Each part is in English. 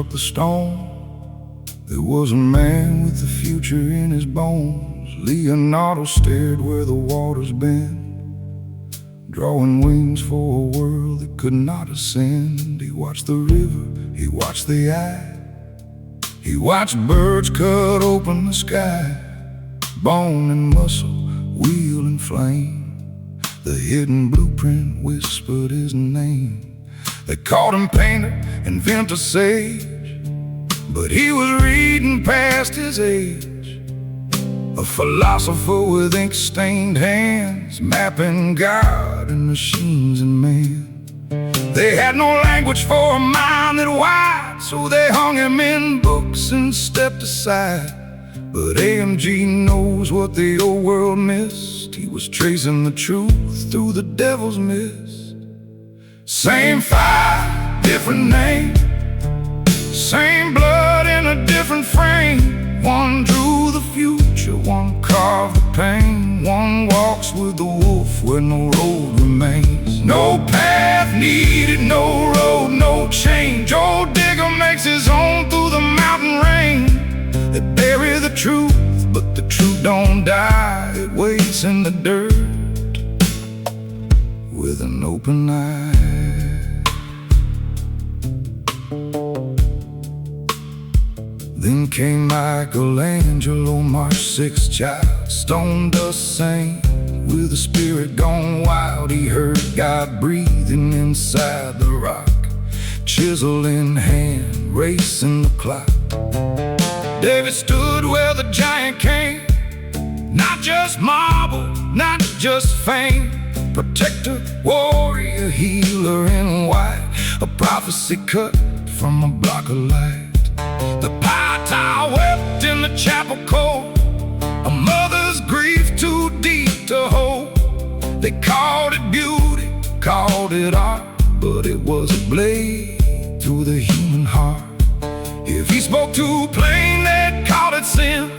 struck the stone. There was a man with the future in his bones. Leonardo stared where the waters bend, drawing wings for a world that could not ascend. He watched the river, he watched the eye, he watched birds cut open the sky. Bone and muscle, wheel and flame, the hidden blueprint whispered his name. They called him painter, inventor, sage, but he was reading past his age. A philosopher with ink-stained hands, mapping God and machines and man. They had no language for a mind that wide, so they hung him in books and stepped aside. But AMG knows what the old world missed. He was tracing the truth through the devil's mist. Same fire, different name, same blood in a different frame. One drew the future, one carved the pain. One walks with the wolf where no road remains. No path needed, no road, no change. JoeDigger makes his own through the mountain rain. They bury the truth, but the truth don't die. It waits in the dirt with an open eye. Then came Michelangelo, March 6th child, stone dust saint with a spirit gone wild. He heard God breathing inside the rock, chisel in hand, racing the clock. David stood where the giant came, not just marble, not just fame. Protector, warrior, healer in white, a prophecy cut from a block of light. The pie tower wept in the chapel cold, a mother's grief too deep to hold. They called it beauty, called it art, but it was a blade through the human heart. If he spoke too plain, they'd call it sin,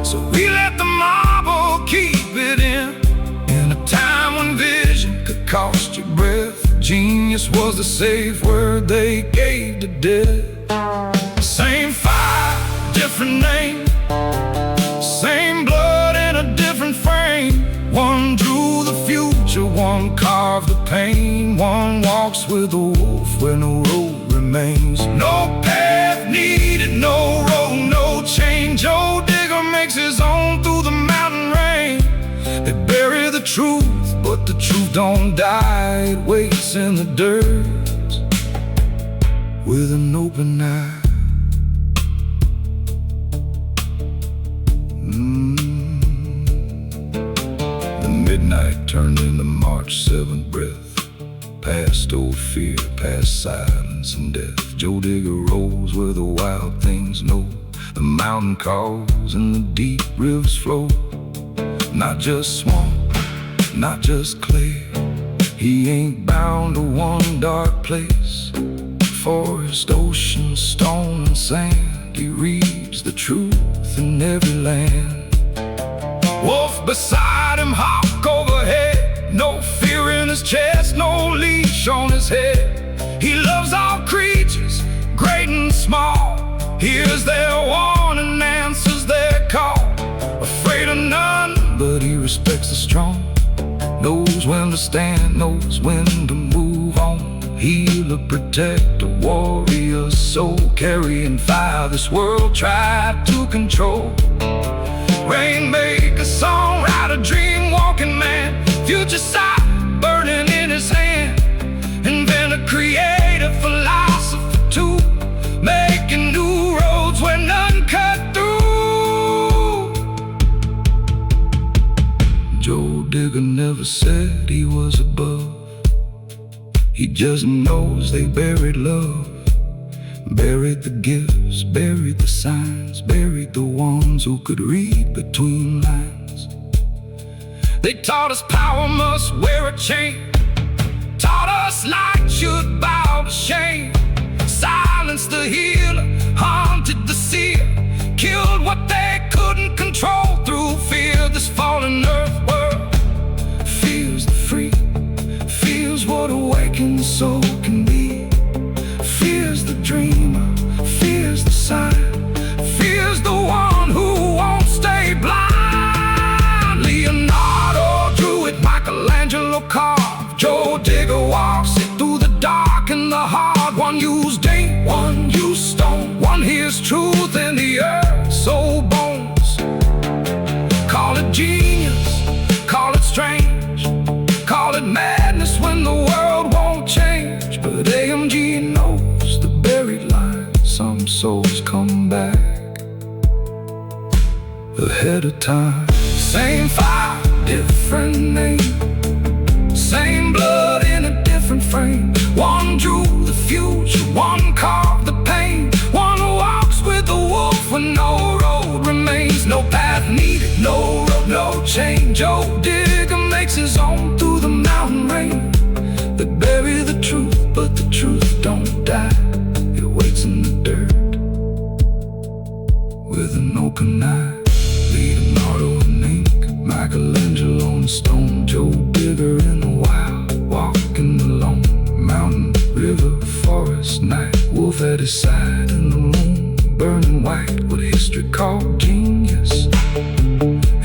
so we let the marble keep it in. In a time when vision could cost your breath, genius was the safe word they gave to death. Same fire, different name, same blood in a different frame. One drew the future, one carved the pain. One walks with the wolf where no road remains. No path needed, no road, no change. JoeDigger makes his own through the mountain rain. They bury the truth, but the truth don't die. It waits in the dirt with an open eye. The midnight turned into March 7th breath, past old fear, past silence and death. JoeDigger rolls where the wild things know, the mountain calls and the deep rivers flow. Not just swamp, not just clay, he ain't bound to one dark place. Forest, ocean, stone and sand, he reads the truth in every land. Wolf beside him, hawk overhead, no fear in his chest, no leash on his head. He loves all creatures, great and small, hears their warning, answers their call. Afraid of none, but he respects the strong, knows when to stand, knows when to move on. Healer, protector, warrior, soul carrying fire this world tried to control. Rainmaker, songwriter, dream walking man, future sight burning in his hand. Inventor, creator, philosopher too, making new roads where none cut through. JoeDigger never said he was above, he just knows they buried love. Buried the gifts, buried the signs, buried the ones who could read between lines. They taught us power must wear a chain, taught us light should bow to shame. Silenced the healer, haunted the seer, killed what they couldn't control through fear. This fallen earth world feels the free, feels what awakened soul can be. Fears the dreamer, some souls come back ahead of time. Same fire, different name. Same blood in a different frame. One drew the future, one carved the pain. One walks with the wolf when no road remains. No path needed, no road, no change. JoeDigger makes his own through the mountain rain. They bury the truth, but the truth don't die. It waits in the dirt with an open eye. Leonardo in ink, Michelangelo in stone. JoeDigger in the wild, walking alone. Mountain, river, forest, night. Wolf at his side in the moon, burning white. What history called genius,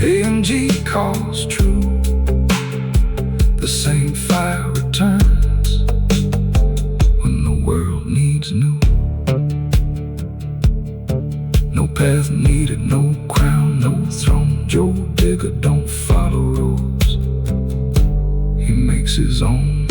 AMG calls true. The same fire returns when the world needs new. No path needed, no crown, no throne. JoeDigger don't follow rules, he makes his own.